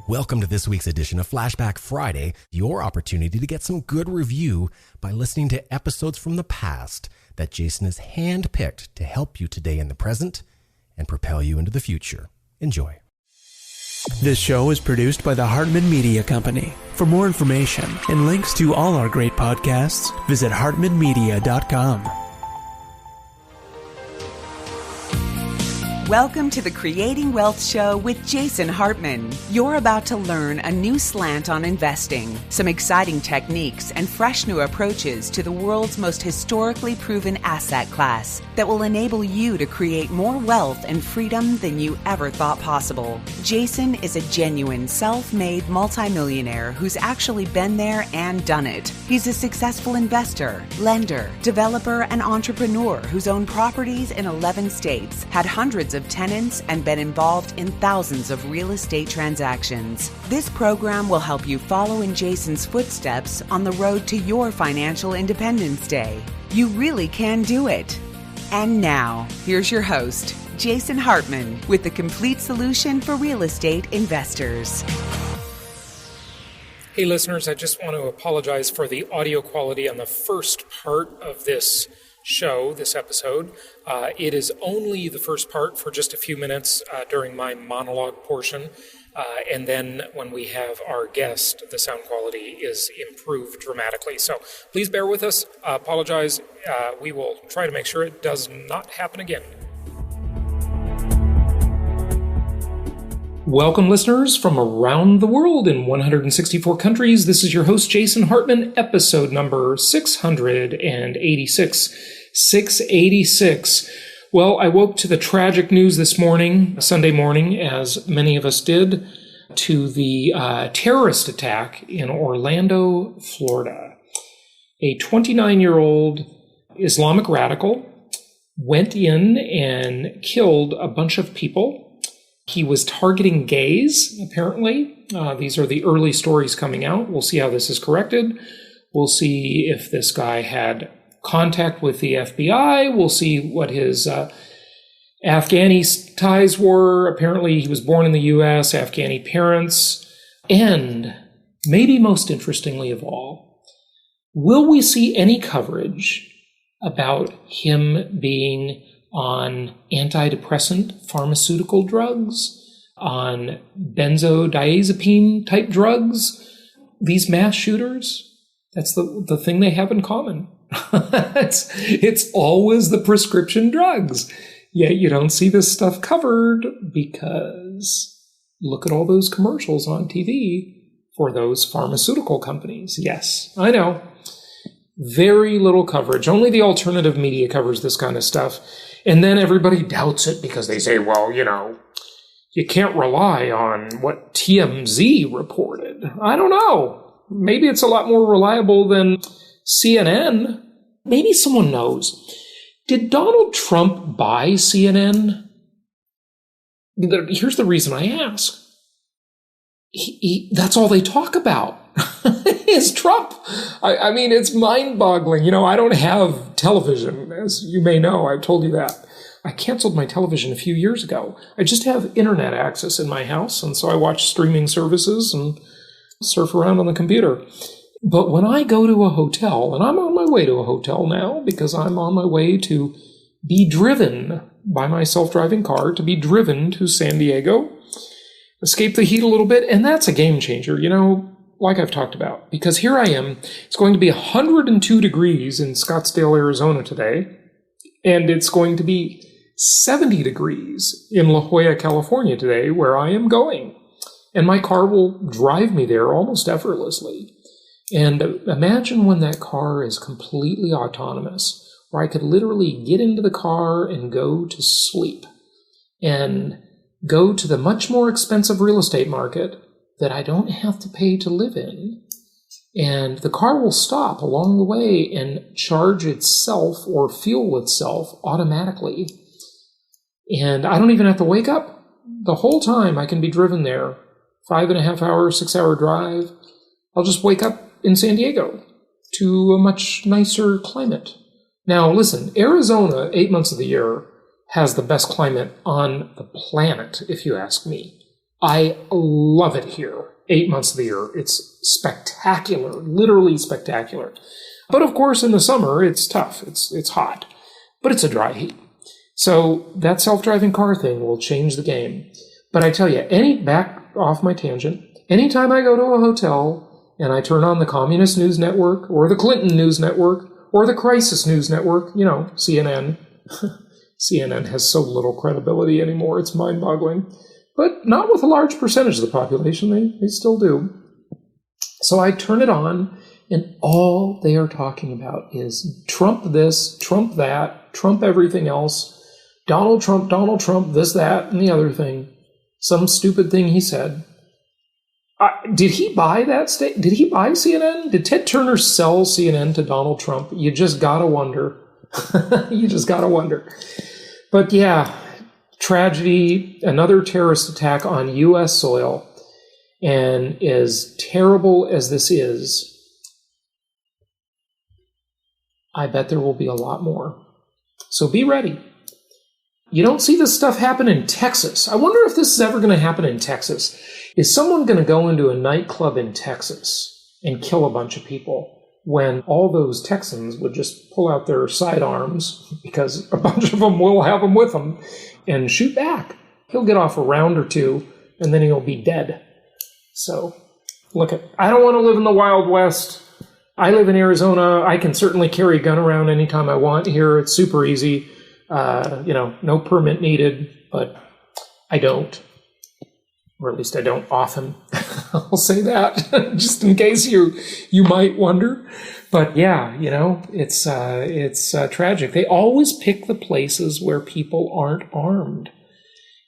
Welcome to this week's edition of Flashback Friday, your opportunity to get some good review by listening to episodes from the past that Jason has handpicked to help you today in the present and propel you into the future. Enjoy. This show is produced by the Hartman Media Company. For more information and links to all our great podcasts, visit hartmanmedia.com. Welcome to the Creating Wealth Show with Jason Hartman. You're about to learn a new slant on investing, some exciting techniques, and fresh new approaches to the world's most historically proven asset class that will enable you to create more wealth and freedom than you ever thought possible. Jason is a genuine self-made multimillionaire who's actually been there and done it. He's a successful investor, lender, developer, and entrepreneur who's owned properties in 11 states, had hundreds of tenants, and been involved in thousands of real estate transactions. This program will help you follow in Jason's footsteps on the road to your financial independence day. You really can do it. And now, here's your host, Jason Hartman, with the complete solution for real estate investors. Hey listeners, I just want to apologize for the audio quality on the first part of this show, this episode. It is only the first part for just a few minutes during my monologue portion. And then when we have our guest, the sound quality is improved dramatically. So please bear with us. Apologize. We will try to make sure it does not happen again. Welcome, listeners from around the world in 164 countries. This is your host, Jason Hartman, episode number 686. 686. Well, I woke to the tragic news this morning, Sunday morning, as many of us did, to the terrorist attack in Orlando, Florida. A 29-year-old Islamic radical went in and killed a bunch of people. He was targeting gays, apparently. These are the early stories coming out. We'll see how this is corrected. We'll see if this guy had contact with the FBI. We'll see what his Afghani ties were. Apparently, he was born in the U.S., Afghani parents. And maybe most interestingly of all, will we see any coverage about him being on antidepressant pharmaceutical drugs, on benzodiazepine type drugs? These mass shooters, that's the thing they have in common. It's always the prescription drugs. Yet you don't see this stuff covered because look at all those commercials on TV for those pharmaceutical companies. Yes, I know. Very little coverage. Only the alternative media covers this kind of stuff. And then everybody doubts it because they say, well, you can't rely on what TMZ reported. I don't know. Maybe it's a lot more reliable than CNN. Maybe someone knows. Did Donald Trump buy CNN? Here's the reason I ask. That's all they talk about is Trump. I mean, it's mind-boggling. I don't have television, as you may know. I've told you that. I canceled my television a few years ago. I just have internet access in my house, and so I watch streaming services and surf around on the computer. But when I go to a hotel, and I'm on my way to a hotel now because I'm on my way to be driven by my self-driving car, to be driven to San Diego, escape the heat a little bit, and that's a game changer, like I've talked about. Because here I am, it's going to be 102 degrees in Scottsdale, Arizona today, and it's going to be 70 degrees in La Jolla, California today, where I am going. And my car will drive me there almost effortlessly. And imagine when that car is completely autonomous, where I could literally get into the car and go to sleep and go to the much more expensive real estate market that I don't have to pay to live in. And the car will stop along the way and charge itself or fuel itself automatically. And I don't even have to wake up. The whole time I can be driven there, 5.5 hour, 6 hour drive. I'll just wake up in San Diego to a much nicer climate. Now, listen, Arizona, 8 months of the year, has the best climate on the planet, if you ask me. I love it here. 8 months of the year. It's spectacular, literally spectacular. But of course, in the summer, it's tough. It's hot, but it's a dry heat. So that self-driving car thing will change the game. But I tell you, back off my tangent, anytime I go to a hotel and I turn on the Communist News Network or the Clinton News Network or the Crisis News Network, CNN. CNN has so little credibility anymore. It's mind-boggling. But not with a large percentage of the population. They still do. So I turn it on, and all they are talking about is Trump this, Trump that, Trump everything else, Donald Trump, this, that, and the other thing. Some stupid thing he said. Did he buy that state? Did he buy CNN? Did Ted Turner sell CNN to Donald Trump? You just gotta wonder. You just gotta wonder. But yeah, tragedy, another terrorist attack on U.S. soil. And as terrible as this is, I bet there will be a lot more. So be ready. You don't see this stuff happen in Texas. I wonder if this is ever going to happen in Texas. Is someone going to go into a nightclub in Texas and kill a bunch of people when all those Texans would just pull out their sidearms, because a bunch of them will have them with them, and shoot back? He'll get off a round or two, and then he'll be dead. So, I don't want to live in the Wild West. I live in Arizona. I can certainly carry a gun around anytime I want here. It's super easy. No permit needed, but I don't. Or at least I don't often. I'll say that just in case you might wonder. But yeah, it's tragic. They always pick the places where people aren't armed.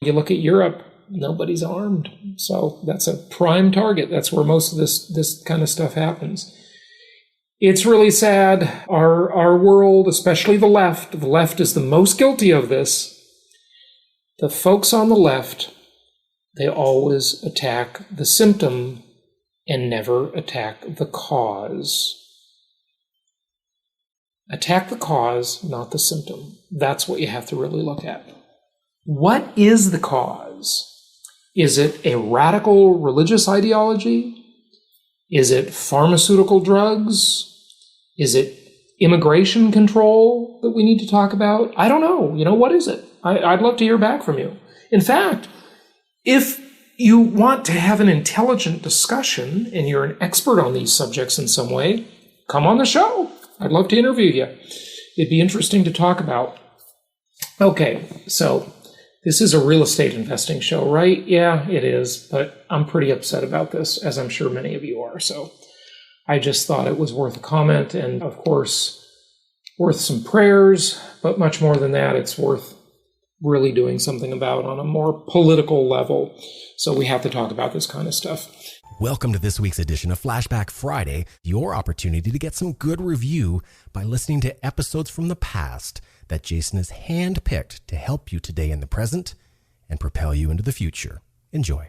You look at Europe, nobody's armed. So that's a prime target. That's where most of this kind of stuff happens. It's really sad. Our world, especially the left is the most guilty of this. The folks on the left, they always attack the symptom and never attack the cause. Attack the cause, not the symptom. That's what you have to really look at. What is the cause? Is it a radical religious ideology? Is it pharmaceutical drugs? Is it immigration control that we need to talk about? I don't know. What is it? I'd love to hear back from you. In fact, if you want to have an intelligent discussion and you're an expert on these subjects in some way, come on the show. I'd love to interview you. It'd be interesting to talk about. Okay, so this is a real estate investing show, right? Yeah, it is, but I'm pretty upset about this, as I'm sure many of you are. So I just thought it was worth a comment, and of course, worth some prayers, but much more than that, it's worth really doing something about on a more political level. So we have to talk about this kind of stuff. Welcome to this week's edition of Flashback Friday, your opportunity to get some good review by listening to episodes from the past that Jason has handpicked to help you today in the present and propel you into the future. Enjoy.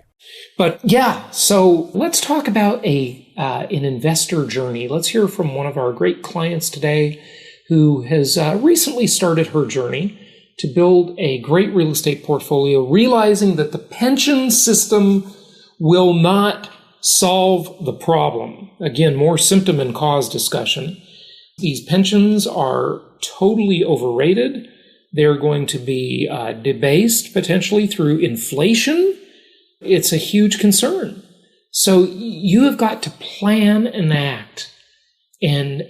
But yeah, so let's talk about an investor journey. Let's hear from one of our great clients today who has recently started her journey to build a great real estate portfolio, realizing that the pension system will not solve the problem. Again, more symptom and cause discussion. These pensions are totally overrated. They're going to be debased potentially through inflation. It's a huge concern. So you have got to plan and act and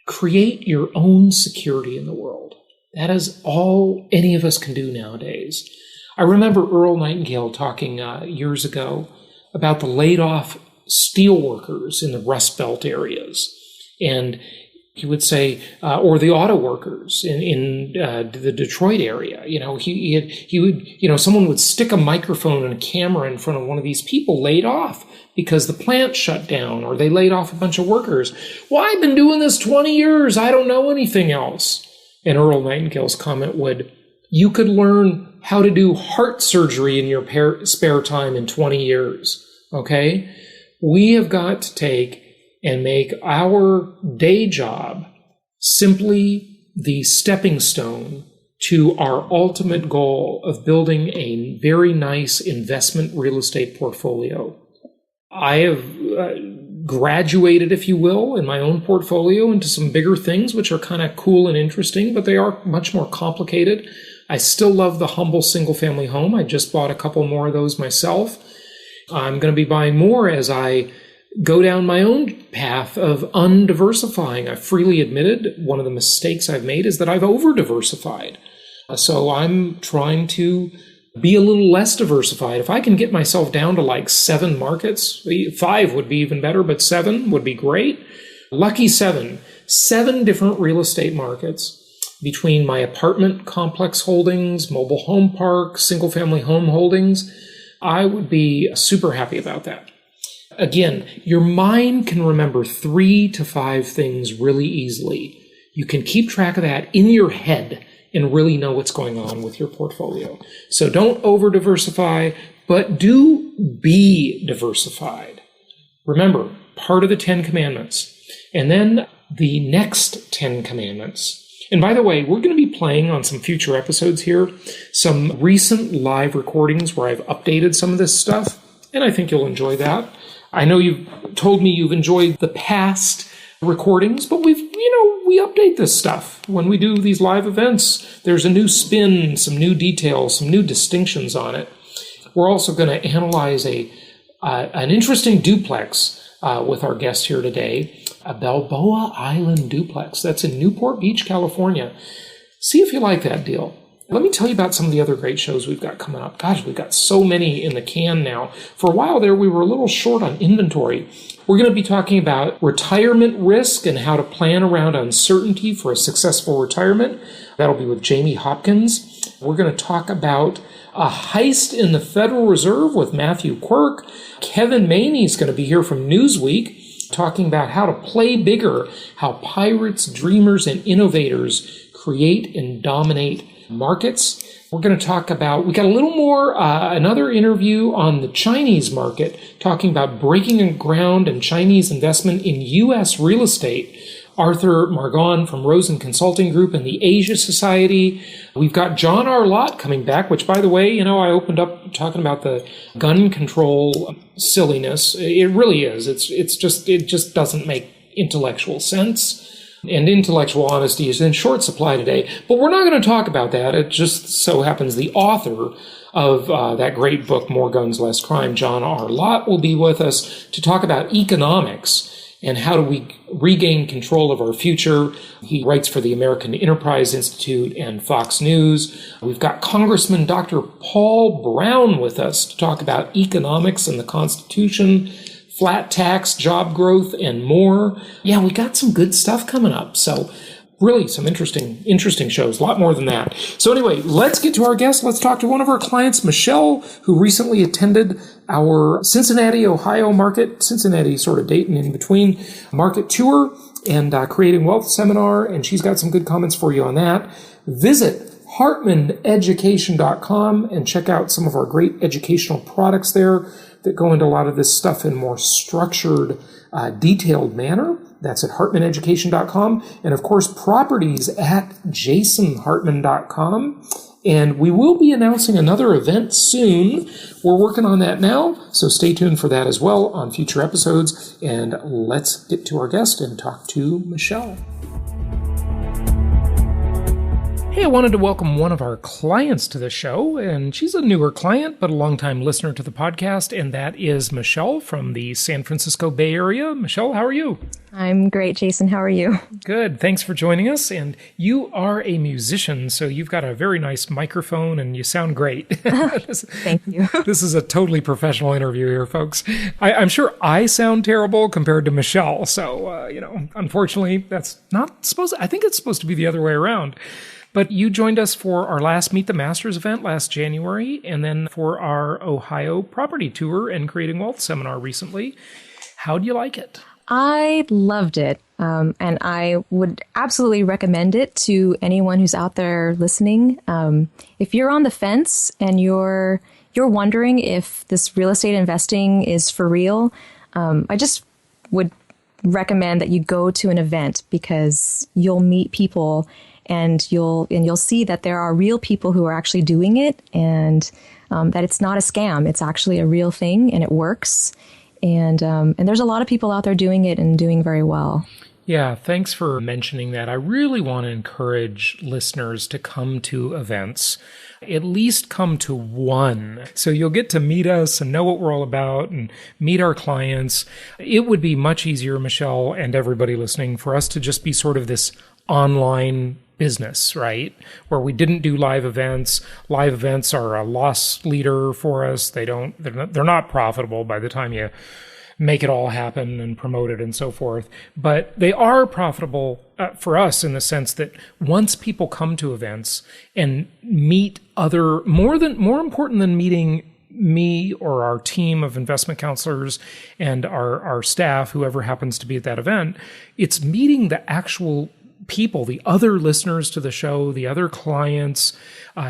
create your own security in the world. That is all any of us can do nowadays. I remember Earl Nightingale talking years ago about the laid-off steelworkers in the Rust Belt areas. And he would say, or the auto workers in the Detroit area. He would, someone would stick a microphone and a camera in front of one of these people laid off because the plant shut down or they laid off a bunch of workers. Well, I've been doing this 20 years. I don't know anything else. And Earl Nightingale's comment would, you could learn how to do heart surgery in your spare time in 20 years. Okay? We have got to take and make our day job simply the stepping stone to our ultimate goal of building a very nice investment real estate portfolio. I have graduated, if you will, in my own portfolio into some bigger things, which are kind of cool and interesting, but they are much more complicated. I still love the humble single-family home. I just bought a couple more of those myself. I'm going to be buying more as I go down my own path of undiversifying. I freely admitted one of the mistakes I've made is that I've over-diversified. So I'm trying to be a little less diversified. If I can get myself down to like 7 markets, 5 would be even better, but 7 would be great. Lucky 7 different real estate markets between my apartment complex holdings, mobile home park, single-family home holdings. I would be super happy about that. Again, your mind can remember 3 to 5 things really easily. You can keep track of that in your head and really know what's going on with your portfolio. So don't over-diversify, but do be diversified. Remember, part of the 10 Commandments. And then the next 10 Commandments. And by the way, we're going to be playing on some future episodes here some recent live recordings where I've updated some of this stuff, and I think you'll enjoy that. I know you've told me you've enjoyed the past recordings, but we update this stuff. When we do these live events, there's a new spin, some new details, some new distinctions on it. We're also going to analyze an interesting duplex with our guest here today, a Balboa Island duplex. That's in Newport Beach, California. See if you like that deal. Let me tell you about some of the other great shows we've got coming up. Gosh, we've got so many in the can now. For a while there, we were a little short on inventory. We're going to be talking about retirement risk and how to plan around uncertainty for a successful retirement. That'll be with Jamie Hawkins. We're going to talk about a heist in the Federal Reserve with Matthew Quirk. Kevin Maney's going to be here from Newsweek talking about how to play bigger, how pirates, dreamers, and innovators create and dominate markets. We're going to talk about, we got a little more, another interview on the Chinese market, talking about breaking ground and Chinese investment in U.S. real estate. Arthur Margon from Rosen Consulting Group and the Asia Society. We've got John R. Lott coming back, which, by the way, I opened up talking about the gun control silliness. It really is. It just doesn't make intellectual sense. And intellectual honesty is in short supply today. But we're not going to talk about that. It just so happens the author of that great book, More Guns, Less Crime, John R. Lott, will be with us to talk about economics and how do we regain control of our future. He writes for the American Enterprise Institute and Fox News. We've got Congressman Dr. Paul Brown with us to talk about economics and the Constitution, flat tax, job growth, and more. Yeah, we got some good stuff coming up. So really some interesting shows, a lot more than that. So anyway, let's get to our guest. Let's talk to one of our clients, Michelle, who recently attended our Cincinnati, Ohio market, Cincinnati sort of Dayton in between market tour and Creating Wealth seminar. And she's got some good comments for you on that. Visit HartmanEducation.com and check out some of our great educational products there that go into a lot of this stuff in more structured, detailed manner. That's at HartmanEducation.com. And of course, properties at JasonHartman.com. And we will be announcing another event soon. We're working on that now, so stay tuned for that as well on future episodes. And let's get to our guest and talk to Michelle. Hey, I wanted to welcome one of our clients to the show, and she's a newer client, but a longtime listener to the podcast, and that is Michelle from the San Francisco Bay Area. Michelle, how are you? I'm great, Jason. How are you? Good. Thanks for joining us. And you are a musician, so you've got a very nice microphone, and you sound great. Thank you. This is a totally professional interview here, folks. I'm sure I sound terrible compared to Michelle, so, unfortunately, that's not supposed I think it's supposed to be the other way around. But you joined us for our last Meet the Masters event last January, and then for our Ohio property tour and Creating Wealth seminar recently. How do you like it? I loved it, and I would absolutely recommend it to anyone who's out there listening. If you're on the fence and you're wondering if this real estate investing is for real, I just would recommend that you go to an event because you'll meet people and you'll see that there are real people who are actually doing it, and that it's not a scam. It's actually a real thing, and it works. And there's a lot of people out there doing it and doing very well. Yeah, thanks for mentioning that. I really want to encourage listeners to come to events, at least come to one. So you'll get to meet us and know what we're all about and meet our clients. It would be much easier, Michelle, and everybody listening, for us to just be sort of this online business, right? Where we didn't do live events. Live events are a loss leader for us. They're not profitable by the time you make it all happen and promote it and so forth. But they are profitable for us in the sense that once people come to events and meet other, more important than meeting me or our team of investment counselors and our staff, whoever happens to be at that event, it's meeting the actual people, the other listeners to the show, the other clients,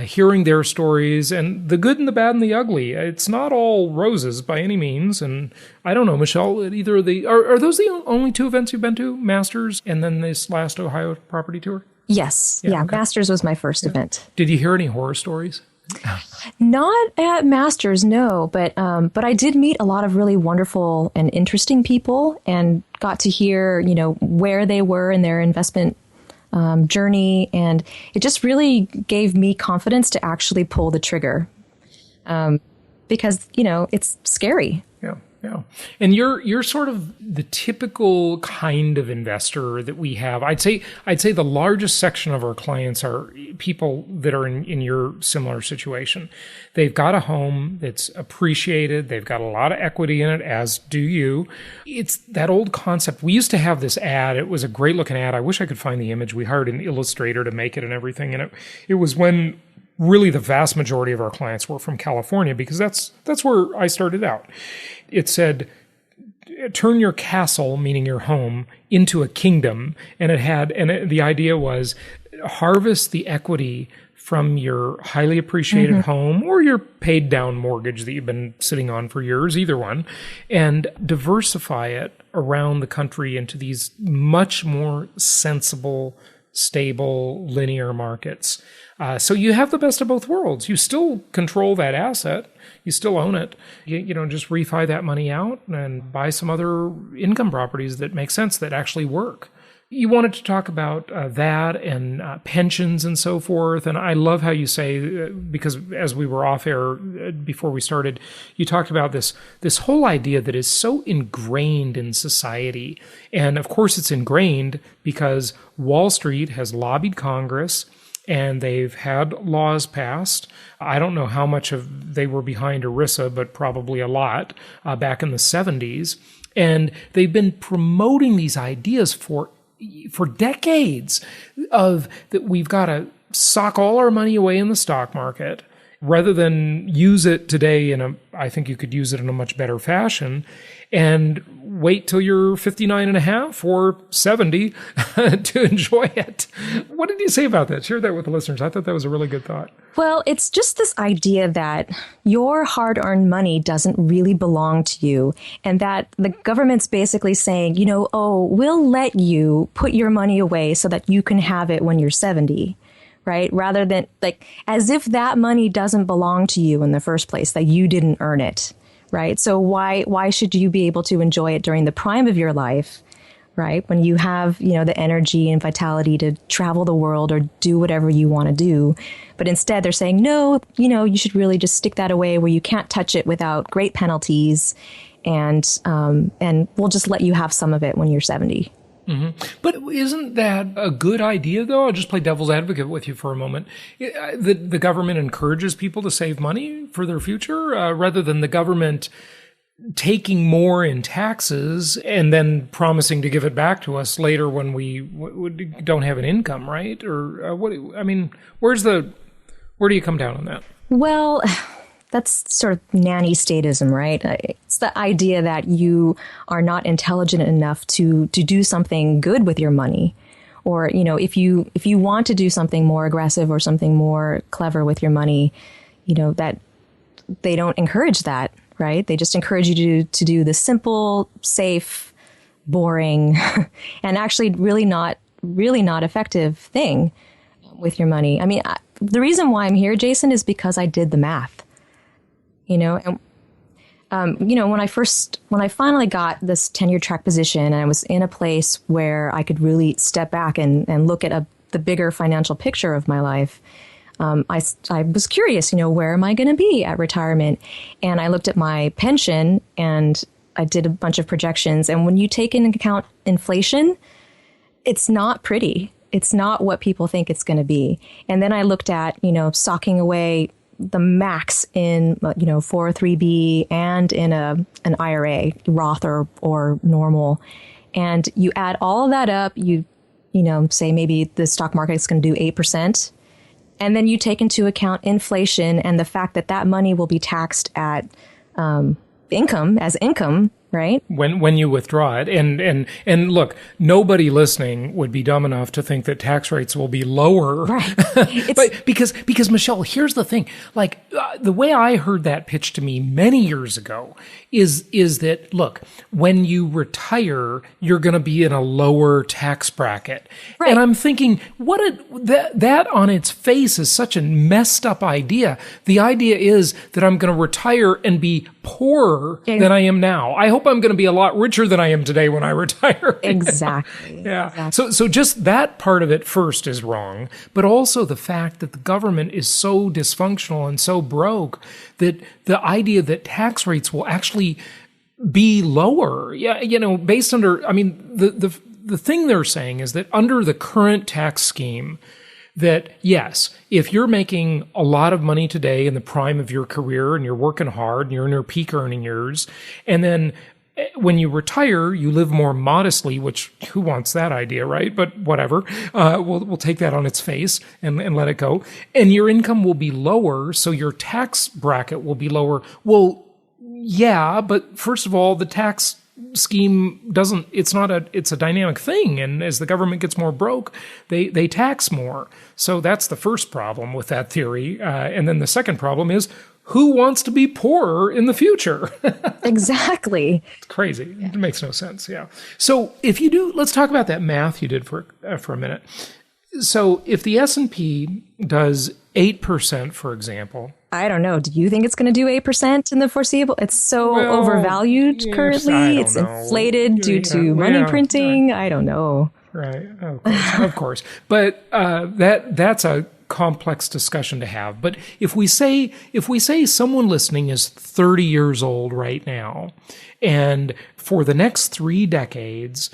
hearing their stories, and the good and the bad and the ugly. It's not all roses by any means. And I don't know, Michelle, either of are those the only two events you've been to, Masters and then this last Ohio property tour? Yes. Yeah. Okay. Masters was my first event. Did you hear any horror stories? Not at Masters, no, but I did meet a lot of really wonderful and interesting people, and got to hear, where they were in their investment journey, and it just really gave me confidence to actually pull the trigger, because it's scary. Yeah. And you're sort of the typical kind of investor that we have. I'd say the largest section of our clients are people that are in your similar situation. They've got a home that's appreciated. They've got a lot of equity in it, as do you. It's that old concept. We used to have this ad. It was a great looking ad. I wish I could find the image. We hired an illustrator to make it and everything. And it was when really the vast majority of our clients were from California, because that's where I started out. It said, turn your castle, meaning your home, into a kingdom. And the idea was harvest the equity from your highly appreciated home or your paid down mortgage that you've been sitting on for years, either one, and diversify it around the country into these much more sensible, stable, linear markets. So you have the best of both worlds. You still control that asset. You still own it. You just refi that money out and buy some other income properties that make sense, that actually work. You wanted to talk about that and pensions and so forth. And I love how you say, because as we were off air before we started, you talked about this whole idea that is so ingrained in society. And of course it's ingrained because Wall Street has lobbied Congress and they've had laws passed. I don't know how much of they were behind ERISA, but probably a lot back in the 70s. And they've been promoting these ideas for decades of that we've got to sock all our money away in the stock market rather than use it today I think you could use it in a much better fashion, and wait till you're 59 and a half or 70 to enjoy it. What did you say about that? Share that with the listeners. I thought that was a really good thought. Well, it's just this idea that your hard-earned money doesn't really belong to you, and that the government's basically saying, we'll let you put your money away so that you can have it when you're 70. Right? Rather than as if that money doesn't belong to you in the first place, that you didn't earn it. Right. So why should you be able to enjoy it during the prime of your life? Right. When you have, the energy and vitality to travel the world or do whatever you want to do. But instead they're saying, no, you should really just stick that away where you can't touch it without great penalties. And we'll just let you have some of it when you're 70. Mm-hmm. But isn't that a good idea, though? I'll just play devil's advocate with you for a moment. The government encourages people to save money for their future rather than the government taking more in taxes and then promising to give it back to us later when we don't have an income, right? Or where do you come down on that? Well, that's sort of nanny statism, right? It's the idea that you are not intelligent enough to do something good with your money. Or, if you want to do something more aggressive or something more clever with your money, that they don't encourage that, right? They just encourage you to do the simple, safe, boring, and actually really not effective thing. with your money. I mean, the reason why I'm here, Jason, is because I did the math. And when I finally got this tenure track position, and I was in a place where I could really step back and look at the bigger financial picture of my life. I was curious, where am I going to be at retirement? And I looked at my pension and I did a bunch of projections. And when you take into account inflation, it's not pretty. It's not what people think it's going to be. And then I looked at, socking away the max in, 403B and in an IRA, Roth or normal. And you add all of that up, you say maybe the stock market is going to do 8%. And then you take into account inflation and the fact that money will be taxed at income, right? When you withdraw it. And look, nobody listening would be dumb enough to think that tax rates will be lower. Right. But because Michelle, here's the thing. Like the way I heard that pitched to me many years ago is that, look, when you retire, you're going to be in a lower tax bracket. Right. And I'm thinking, that on its face is such a messed up idea. The idea is that I'm going to retire and be poorer than I am now. I hope I'm going to be a lot richer than I am today when I retire. Exactly. Yeah. Exactly. So just that part of it first is wrong, but also the fact that the government is so dysfunctional and so broke that the idea that tax rates will actually be lower. Yeah, based under, I mean, the thing they're saying is that under the current tax scheme, that yes, if you're making a lot of money today in the prime of your career and you're working hard and you're in your peak earning years, and then when you retire, you live more modestly, which who wants that idea, right? But whatever, we'll take that on its face and let it go. And your income will be lower, so your tax bracket will be lower. Well, yeah, but first of all, the tax scheme it's a dynamic thing. And as the government gets more broke, they tax more. So that's the first problem with that theory. And then the second problem is, who wants to be poorer in the future? Exactly. It's crazy. Yeah. It makes no sense. Yeah. So if you do, let's talk about that math you did for a minute. So if the S&P does 8%, for example. I don't know. Do you think it's going to do 8% in the foreseeable? It's so overvalued currently. It's inflated due to money printing. I don't know. Right. Of course. But that's a complex discussion to have. But if we say someone listening is 30 years old right now, and for the next 3 decades,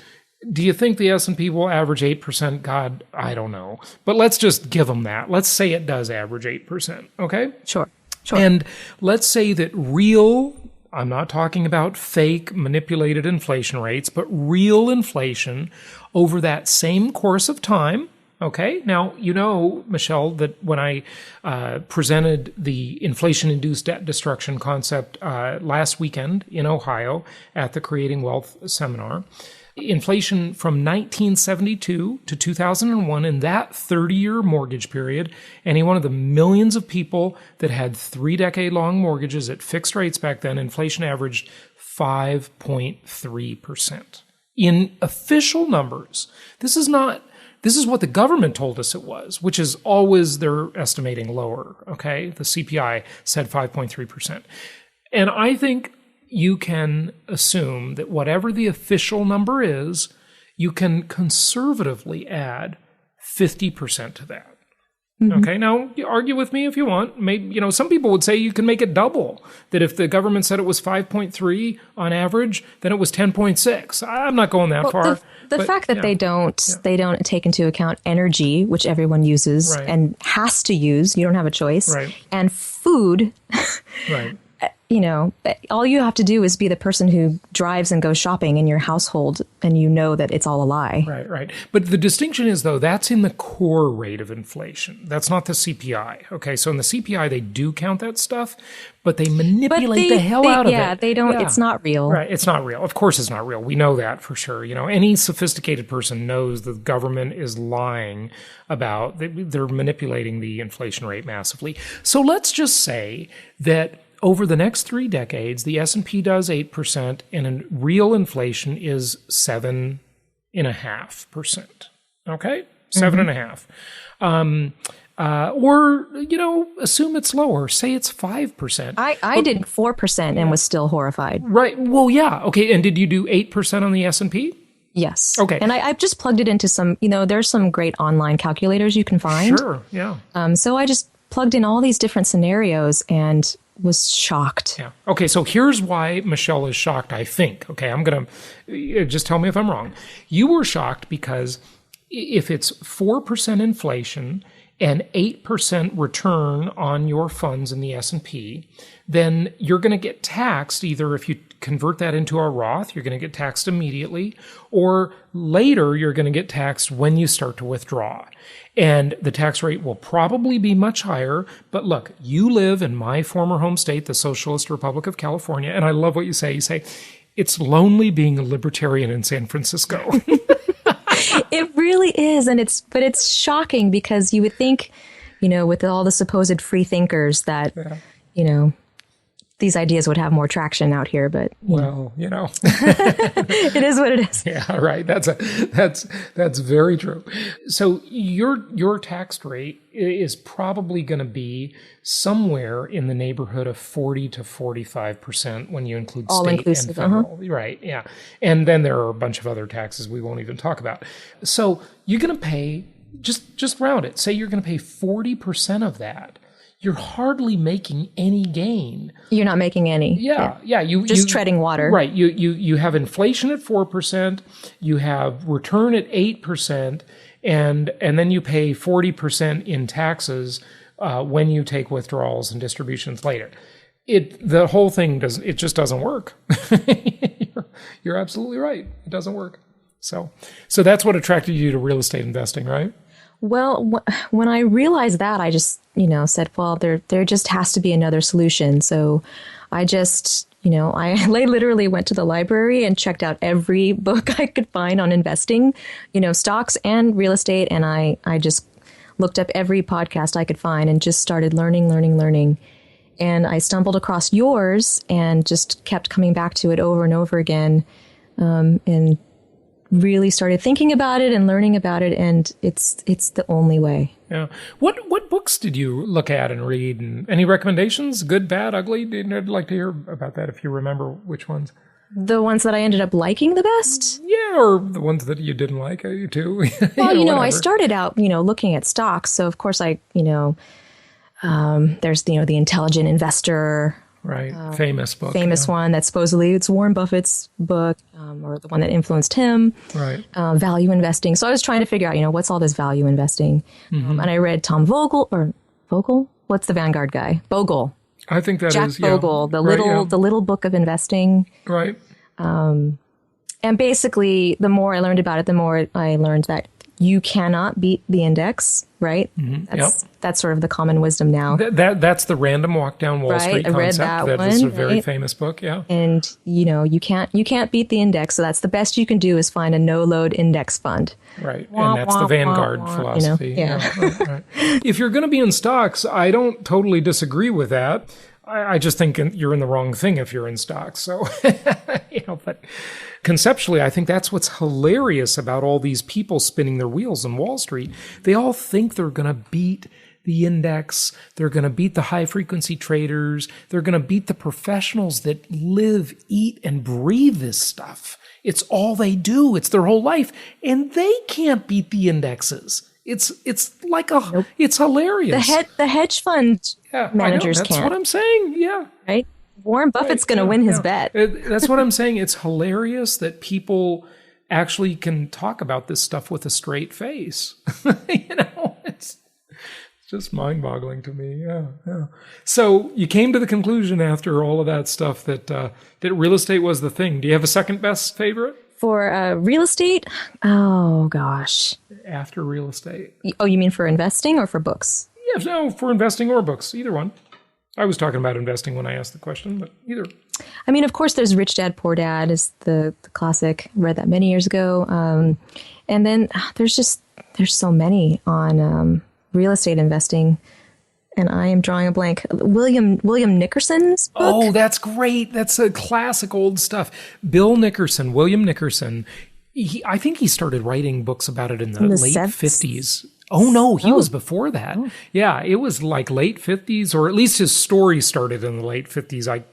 do you think the S&P will average 8%? God, I don't know. But let's just give them that. Let's say it does average 8%. Okay? Sure. And let's say that real, I'm not talking about fake manipulated inflation rates, but real inflation over that same course of time. Okay. Now, Michelle, that when I presented the inflation-induced debt destruction concept last weekend in Ohio at the Creating Wealth seminar, inflation from 1972 to 2001, in that 30-year mortgage period, any one of the millions of people that had 3-decade-long mortgages at fixed rates back then, inflation averaged 5.3%. In official numbers, this is what the government told us it was, which is always they're estimating lower, okay? The CPI said 5.3%. And I think you can assume that whatever the official number is, you can conservatively add 50% to that. Mm-hmm. Okay, now you argue with me if you want. Maybe, some people would say you can make it double. That if the government said it was 5.3 on average, then it was 10.6. I'm not going that far. The fact that they don't take into account energy, which everyone uses and has to use, you don't have a choice, and food. Right. All you have to do is be the person who drives and goes shopping in your household, and you know that it's all a lie. Right. But the distinction is, though, that's in the core rate of inflation. That's not the CPI. Okay, so in the CPI, they do count that stuff, but they manipulate the hell out of it. Yeah, they don't. Yeah. It's not real. Right, it's not real. Of course it's not real. We know that for sure. Any sophisticated person knows the government is lying about, they're manipulating the inflation rate massively. So let's just say that over the next 3 decades, the S&P does 8%, and real inflation is 7.5%. Okay? 7.5. Or, assume it's lower. Say it's 5%. I did 4% and was still horrified. Right. Well, yeah. Okay. And did you do 8% on the S&P? Yes. Okay. And I've just plugged it into some, there's some great online calculators you can find. Sure. Yeah. So I just plugged in all these different scenarios and was shocked. Yeah. Okay. So here's why Michelle is shocked, I think. Okay. I'm going to just tell me if I'm wrong. You were shocked because if it's 4% inflation and 8% return on your funds in the S&P, then you're going to get taxed either if you convert that into a Roth, you're going to get taxed immediately, or later you're going to get taxed when you start to withdraw. And the tax rate will probably be much higher. But look, you live in my former home state, the Socialist Republic of California, and I love what you say. You say, it's lonely being a libertarian in San Francisco. It really is. But it's shocking because you would think, with all the supposed free thinkers that, these ideas would have more traction out here, but it is what it is. Yeah, right. That's very true. So your tax rate is probably going to be somewhere in the neighborhood of 40 to 45% when you include all state inclusive, and federal. Right. Yeah. And then there are a bunch of other taxes we won't even talk about. So you're going to pay, just round it. Say you're going to pay 40% of that. You're hardly making any gain. You're not making any. Yeah. You treading water. Right. You have inflation at 4%. You have return at 8%, and then you pay 40% in taxes when you take withdrawals and distributions later. The whole thing just doesn't work. You're absolutely right. It doesn't work. So that's what attracted you to real estate investing, right? Well, when I realized that, I just, said, well, there just has to be another solution. So I just, I literally went to the library and checked out every book I could find on investing, stocks and real estate. And I just looked up every podcast I could find and just started learning. And I stumbled across yours and just kept coming back to it over and over again. And really started thinking about it and learning about it, and it's the only way. Yeah. What books did you look at and read? And any recommendations? Good, bad, ugly? I'd like to hear about that if you remember which ones. The ones that I ended up liking the best? Yeah, or the ones that you didn't like, you too. Well, I started out, looking at stocks. So of course there's, the Intelligent Investor. Right. Famous book. One that supposedly it's Warren Buffett's book, or the one that influenced him. Right. Value investing. So I was trying to figure out, what's all this value investing? And I read Tom Vogel. What's the Vanguard guy? Bogle. I think that Jack is Bogle, the little book of investing. Right. And basically, the more I learned about it, the more I learned that you cannot beat the index, right? Mm-hmm. That's sort of the common wisdom now. That's the random walk down Wall Street concept. I read that one. Is a very famous book, yeah. And you can't beat the index, so that's the best you can do is find a no-load index fund. Right, and that's the Vanguard philosophy. Right. If you're going to be in stocks, I don't totally disagree with that. I just think you're in the wrong thing if you're in stocks. So, but conceptually, I think that's what's hilarious about all these people spinning their wheels on Wall Street. They all think they're going to beat the index. They're going to beat the high frequency traders. They're going to beat the professionals that live, eat, and breathe this stuff. It's all they do. It's their whole life. And they can't beat the indexes. It's like it's hilarious. The hedge fund managers can't. That's what I'm saying. Yeah. Right. Warren Buffett's going to win his bet. That's what I'm saying. It's hilarious that people actually can talk about this stuff with a straight face. It's just mind-boggling to me. Yeah. So you came to the conclusion after all of that stuff that real estate was the thing. Do you have a second best favorite? For real estate? Oh, gosh. After real estate. Oh, you mean for investing or for books? Yeah, no, for investing or books, either one. I was talking about investing when I asked the question, but either. I mean, of course, there's Rich Dad, Poor Dad is the classic. Read that many years ago. And then there's so many on real estate investing. And I am drawing a blank. William Nickerson's book. Oh, that's great. That's a classic old stuff. William Nickerson I think he started writing books about it in the late 50s. Oh, no, he was before that. Oh. Yeah, it was like late 50s, or at least his story started in the late 50s,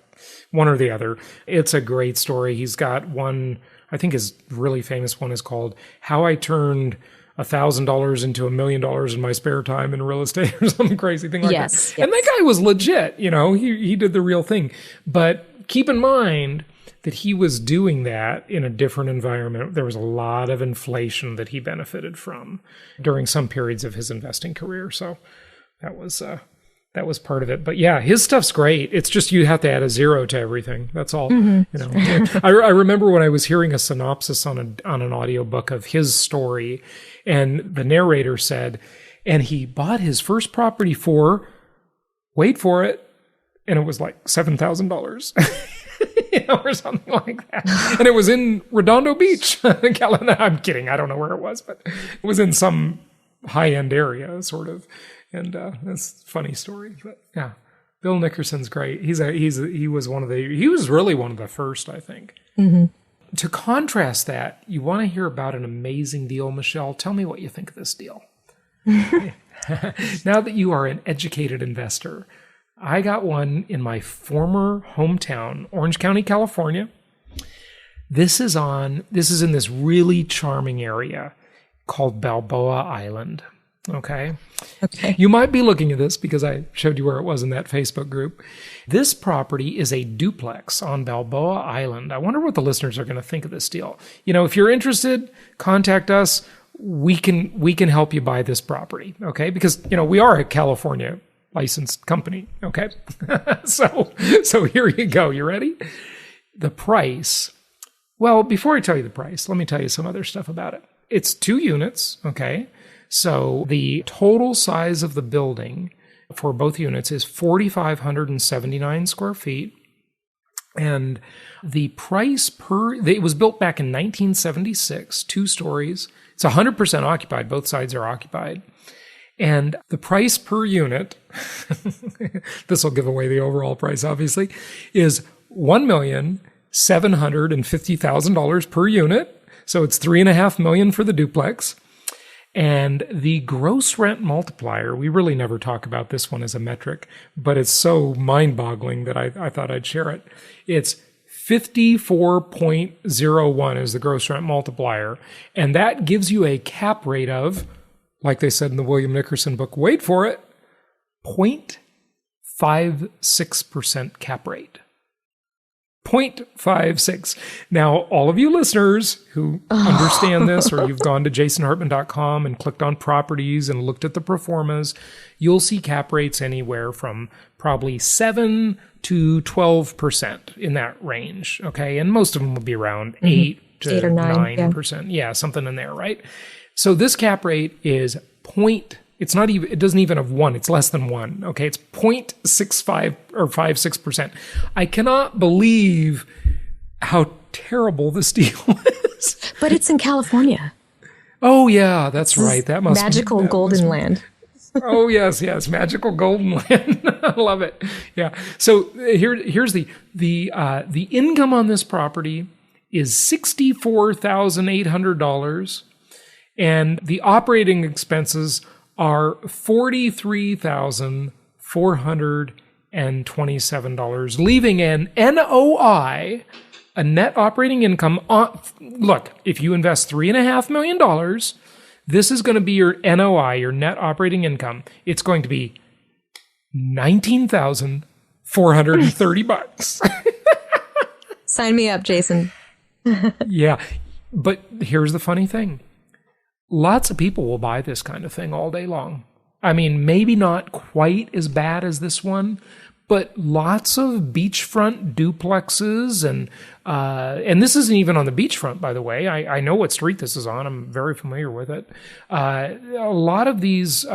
one or the other. It's a great story. He's got one, I think his really famous one is called How I Turned $1,000 into $1 million in my spare time in real estate, or some crazy thing like that. Yes. And that guy was legit, he did the real thing. But keep in mind that he was doing that in a different environment. There was a lot of inflation that he benefited from during some periods of his investing career. So that was part of it. But yeah, his stuff's great. It's just you have to add a zero to everything. That's all. I remember when I was hearing a synopsis on an audiobook of his story, and the narrator said, and he bought his first property for, wait for it, and it was like $7,000. Or something like that. And it was in Redondo Beach. I'm kidding. I don't know where it was, but it was in some high-end area, sort of. And that's a funny story. But yeah, Bill Nickerson's great. He was really one of the first, I think. Mm-hmm. To contrast that, you want to hear about an amazing deal, Michelle. Tell me what you think of this deal. Now that you are an educated investor, I got one in my former hometown, Orange County, California. This is in this really charming area called Balboa Island. Okay. You might be looking at this because I showed you where it was in that Facebook group. This property is a duplex on Balboa Island. I wonder what the listeners are going to think of this deal. If you're interested, contact us. We can help you buy this property. Okay. Because, we are a California licensed company. Okay. So here you go. You ready? The price. Well, before I tell you the price, let me tell you some other stuff about it. It's 2 units. Okay. So the total size of the building for both units is 4,579 square feet. And the price it was built back in 1976, 2 stories. It's 100% occupied. Both sides are occupied. And the price per unit, this will give away the overall price, obviously, is $1,750,000 per unit. So it's $3.5 million for the duplex. And the gross rent multiplier, we really never talk about this one as a metric, but it's so mind-boggling that I thought I'd share it. It's 54.01 is the gross rent multiplier. And that gives you a cap rate of, like they said in the William Nickerson book, wait for it, 0.56% cap rate. 0.56. Now, all of you listeners who understand this, or you've gone to jasonhartman.com and clicked on properties and looked at the pro formas, you'll see cap rates anywhere from probably 7 to 12% in that range. Okay. And most of them will be around 8 to 8 or 9%. Yeah, something in there, right? So this cap rate is it doesn't even have 1. It's less than 1. Okay. It's 0.65 or 56%. I cannot believe how terrible this deal is. But it's in California. Oh yeah, that's right. That must magical golden land. Oh yes, magical golden land. I love it. Yeah. So here's the income on this property is $64,800, and the operating expenses are $43,427, leaving an NOI, a net operating income. Look, if you invest $3.5 million, this is going to be your NOI, your net operating income. It's going to be $19,430. Sign me up, Jason. Yeah, but here's the funny thing. Lots of people will buy this kind of thing all day long. I mean, maybe not quite as bad as this one, but lots of beachfront duplexes, and this isn't even on the beachfront, by the way. I know what street this is on. I'm very familiar with it. A lot of these,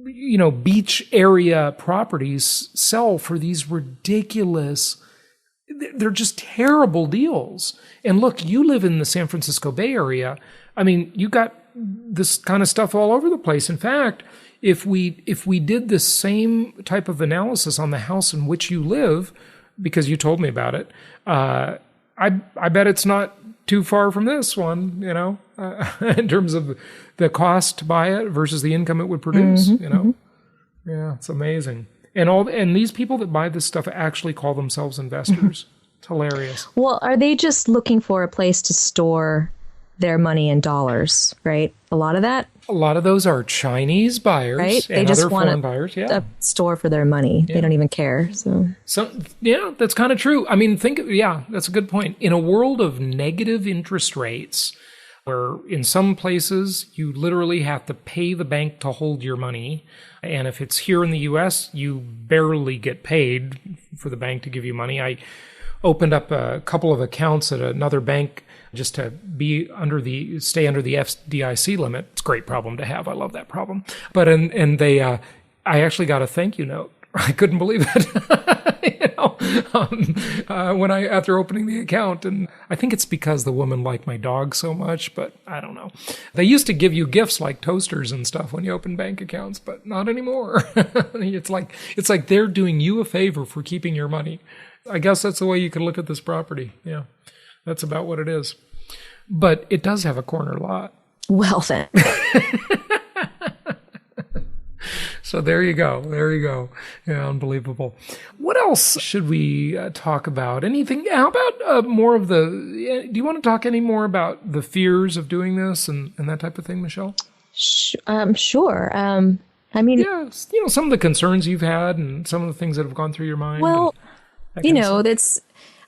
beach area properties sell for these ridiculous. They're just terrible deals. And look, you live in the San Francisco Bay Area. I mean, you got this kind of stuff all over the place. In fact, if we did the same type of analysis on the house in which you live, because you told me about it, I bet it's not too far from this one, in terms of the cost to buy it versus the income it would produce, Yeah, it's amazing. And these people that buy this stuff actually call themselves investors. It's hilarious. Well, are they just looking for a place to store their money in dollars, right? A lot of those are Chinese buyers, right? And they just other want foreign buyers. Yeah, a store for their money. Yeah. They don't even care. So yeah, that's kind of true. I mean, that's a good point. In a world of negative interest rates, where in some places you literally have to pay the bank to hold your money, and if it's here in the U.S., you barely get paid for the bank to give you money. I opened up a couple of accounts at another bank just to stay under the FDIC limit. It's a great problem to have. I love that problem. But I actually got a thank you note. I couldn't believe it. After opening the account, and I think it's because the woman liked my dog so much, but I don't know. They used to give you gifts like toasters and stuff when you open bank accounts, but not anymore. It's like they're doing you a favor for keeping your money. I guess that's the way you could look at this property. Yeah, that's about what it is. But it does have a corner lot. Well then. So there you go. Yeah, unbelievable. What else should we talk about? Anything? How about more of do you want to talk any more about the fears of doing this and that type of thing, Michelle? Sure. I mean... Yeah, some of the concerns you've had and some of the things that have gone through your mind. Well,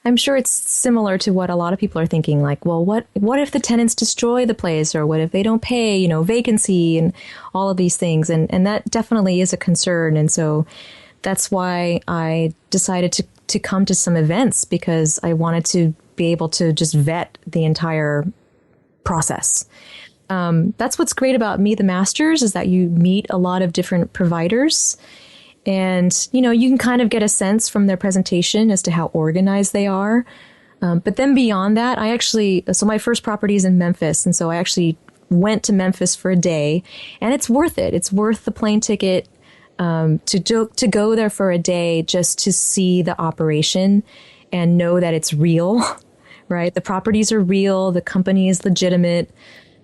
I'm sure it's similar to what a lot of people are thinking, like, well, what if the tenants destroy the place, or what if they don't pay, vacancy and all of these things. And that definitely is a concern. And so that's why I decided to come to some events, because I wanted to be able to just vet the entire process. That's what's great about Meet the Masters, is that you meet a lot of different providers. And, you can kind of get a sense from their presentation as to how organized they are. But then beyond that, so my first property is in Memphis. And so I actually went to Memphis for a day, and it's worth it. It's worth the plane ticket to go there for a day just to see the operation and know that it's real, right? The properties are real. The company is legitimate.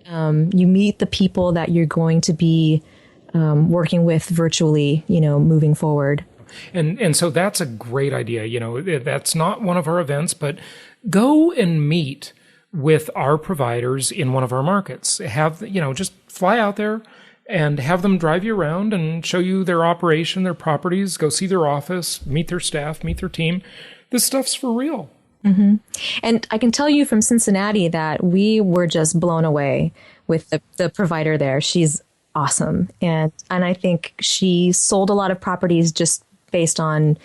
You meet the people that you're going to be working with virtually, moving forward. And so that's a great idea. That's not one of our events, but go and meet with our providers in one of our markets. Just fly out there and have them drive you around and show you their operation, their properties, go see their office, meet their staff, meet their team. This stuff's for real. Mm-hmm. And I can tell you from Cincinnati that we were just blown away with the provider there. She's awesome. And I think she sold a lot of properties just based on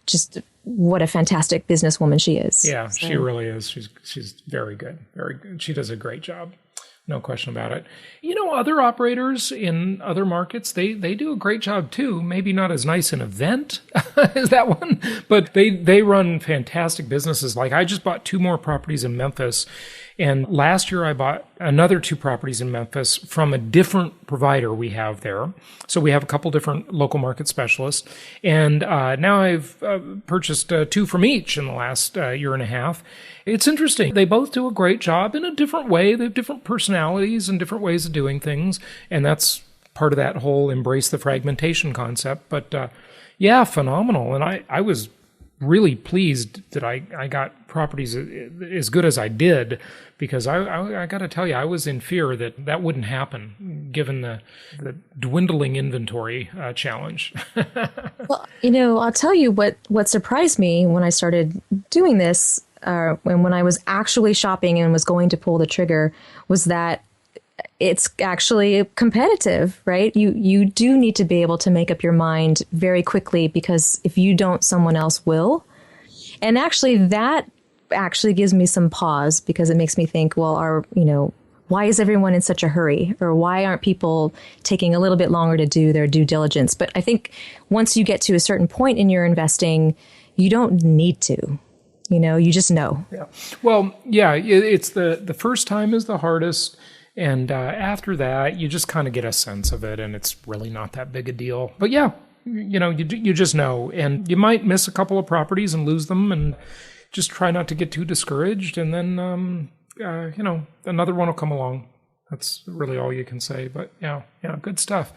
just what a fantastic businesswoman she is. Yeah, so. She really is. She's very good. Very good. She does a great job. No question about it. Other operators in other markets, they do a great job too. Maybe not as nice an event as that one, but they run fantastic businesses. Like I just bought 2 more properties in Memphis. And last year I bought another 2 properties in Memphis from a different provider we have there. So we have a couple different local market specialists. And now I've purchased 2 from each in the last year and a half. It's interesting. They both do a great job in a different way. They have different personalities and different ways of doing things. And that's part of that whole embrace the fragmentation concept. But yeah, phenomenal. And I was really pleased that I got properties as good as I did, because I got to tell you, I was in fear that wouldn't happen given the dwindling inventory challenge. Well, I'll tell you what surprised me when I started doing this, when I was actually shopping and was going to pull the trigger, was that it's actually competitive, right? You do need to be able to make up your mind very quickly, because if you don't, someone else will. And actually that gives me some pause, because it makes me think, well, why is everyone in such a hurry? Or why aren't people taking a little bit longer to do their due diligence? But I think once you get to a certain point in your investing, you don't need to. You just know. Yeah. Well, yeah, it's the first time is the hardest. And after that, you just kind of get a sense of it, and it's really not that big a deal. But yeah, you just know. And you might miss a couple of properties and lose them, and just try not to get too discouraged. And then another one will come along. That's really all you can say. But yeah, good stuff.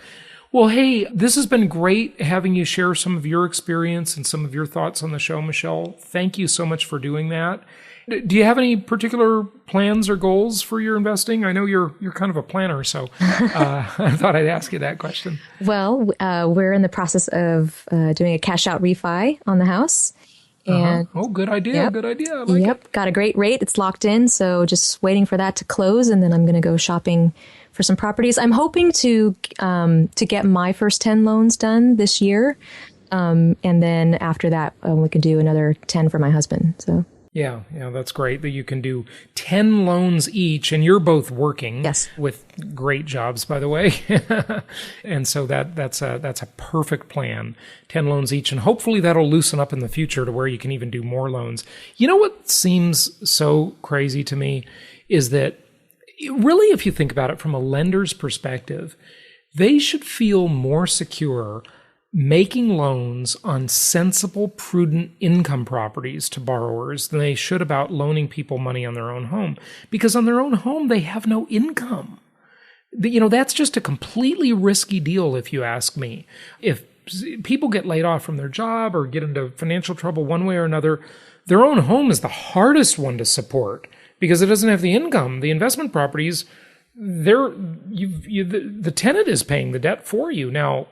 Well, hey, this has been great having you share some of your experience and some of your thoughts on the show, Michelle. Thank you so much for doing that. Do you have any particular plans or goals for your investing? I know you're kind of a planner, so I thought I'd ask you that question. Well, we're in the process of doing a cash out refi on the house. And Oh, good idea. Yep. Good idea. I like it. Got a great rate. It's locked in. So just waiting for that to close. And then I'm going to go shopping for some properties. I'm hoping to get my first 10 loans done this year. And then after that, we can do another 10 for my husband. So. Yeah, that's great that you can do 10 loans each, and you're both working. Yes. With great jobs, by the way. And so that's a perfect plan. 10 loans each, and hopefully that'll loosen up in the future to where you can even do more loans. You know what seems so crazy to me is that really, if you think about it from a lender's perspective, they should feel more secure making loans on sensible, prudent income properties to borrowers than they should about loaning people money on their own home. Because on their own home, they have no income. That's just a completely risky deal, if you ask me. If people get laid off from their job or get into financial trouble one way or another, their own home is the hardest one to support because it doesn't have the income. The investment properties, the tenant is paying the debt for you. Now,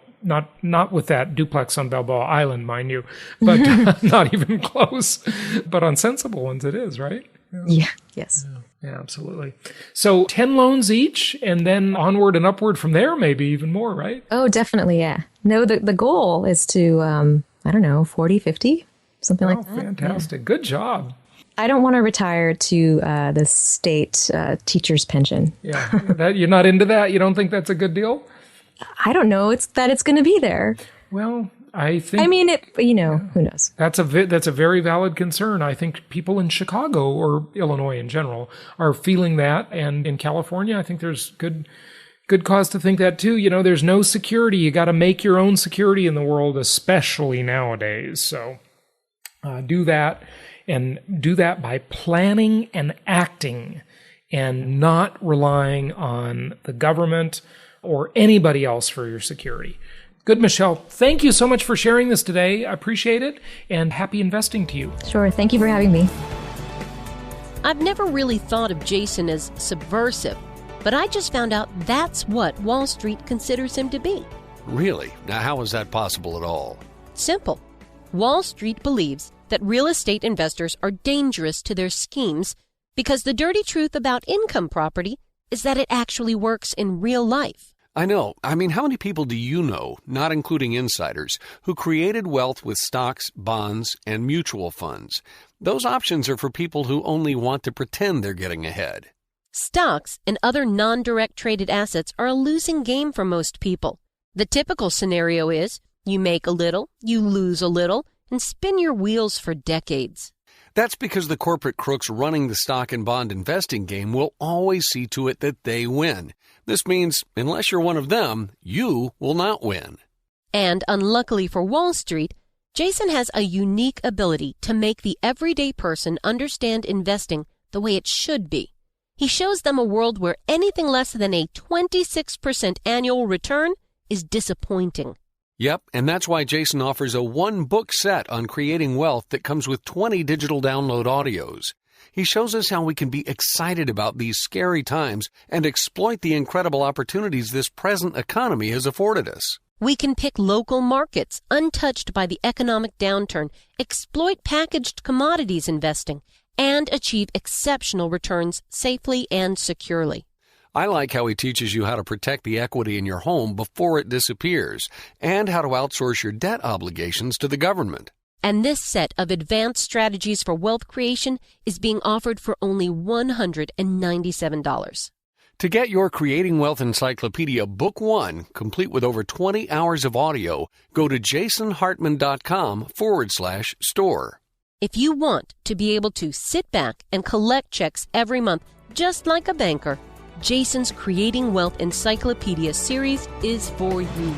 not with that duplex on Balboa Island, mind you, but not even close. But on sensible ones, it is, right? Yeah. Yes. Yeah, absolutely. So 10 loans each, and then onward and upward from there, maybe even more, right? Oh, definitely. Yeah. No, the goal is to, 40, 50, something like that. Fantastic. Yeah. Good job. I don't want to retire to the state teacher's pension. Yeah. You're not into that? You don't think that's a good deal? I don't know. It's going to be there. Well, I think. I mean, who knows? That's a very valid concern. I think people in Chicago or Illinois in general are feeling that, and in California, I think there's good cause to think that too. There's no security. You got to make your own security in the world, especially nowadays. So, do that, and do that by planning and acting, and not relying on the government or anybody else for your security. Good, Michelle. Thank you so much for sharing this today. I appreciate it, and happy investing to you. Sure. Thank you for having me. I've never really thought of Jason as subversive, but I just found out that's what Wall Street considers him to be. Really? Now, how is that possible at all? Simple. Wall Street believes that real estate investors are dangerous to their schemes because the dirty truth about income property is that it actually works in real life. I know. I mean, how many people do you know, not including insiders, who created wealth with stocks, bonds, and mutual funds? Those options are for people who only want to pretend they're getting ahead. Stocks and other non-direct traded assets are a losing game for most people. The typical scenario is you make a little, you lose a little, and spin your wheels for decades. That's because the corporate crooks running the stock and bond investing game will always see to it that they win. This means, unless you're one of them, you will not win. And unluckily for Wall Street, Jason has a unique ability to make the everyday person understand investing the way it should be. He shows them a world where anything less than a 26% annual return is disappointing. Yep, and that's why Jason offers a one-book set on creating wealth that comes with 20 digital download audios. He shows us how we can be excited about these scary times and exploit the incredible opportunities this present economy has afforded us. We can pick local markets untouched by the economic downturn, exploit packaged commodities investing, and achieve exceptional returns safely and securely. I like how he teaches you how to protect the equity in your home before it disappears and how to outsource your debt obligations to the government. And this set of advanced strategies for wealth creation is being offered for only $197. To get your Creating Wealth Encyclopedia Book 1, complete with over 20 hours of audio, go to jasonhartman.com/store. If you want to be able to sit back and collect checks every month, just like a banker, Jason's Creating Wealth Encyclopedia series is for you.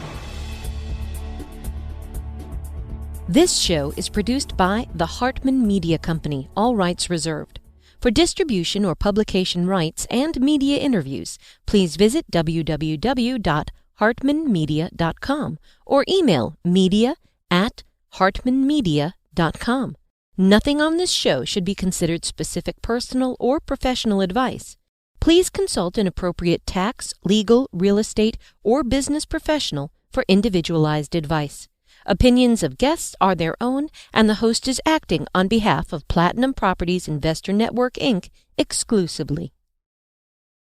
This show is produced by the Hartman Media Company, all rights reserved. For For distribution or publication rights and media interviews, please visit www.hartmanmedia.com or email media@hartmanmedia.com. Nothing on this show should be considered specific personal or professional advice. Please consult an appropriate tax, legal, real estate, or business professional for individualized advice. Opinions of guests are their own, and the host is acting on behalf of Platinum Properties Investor Network, Inc. exclusively.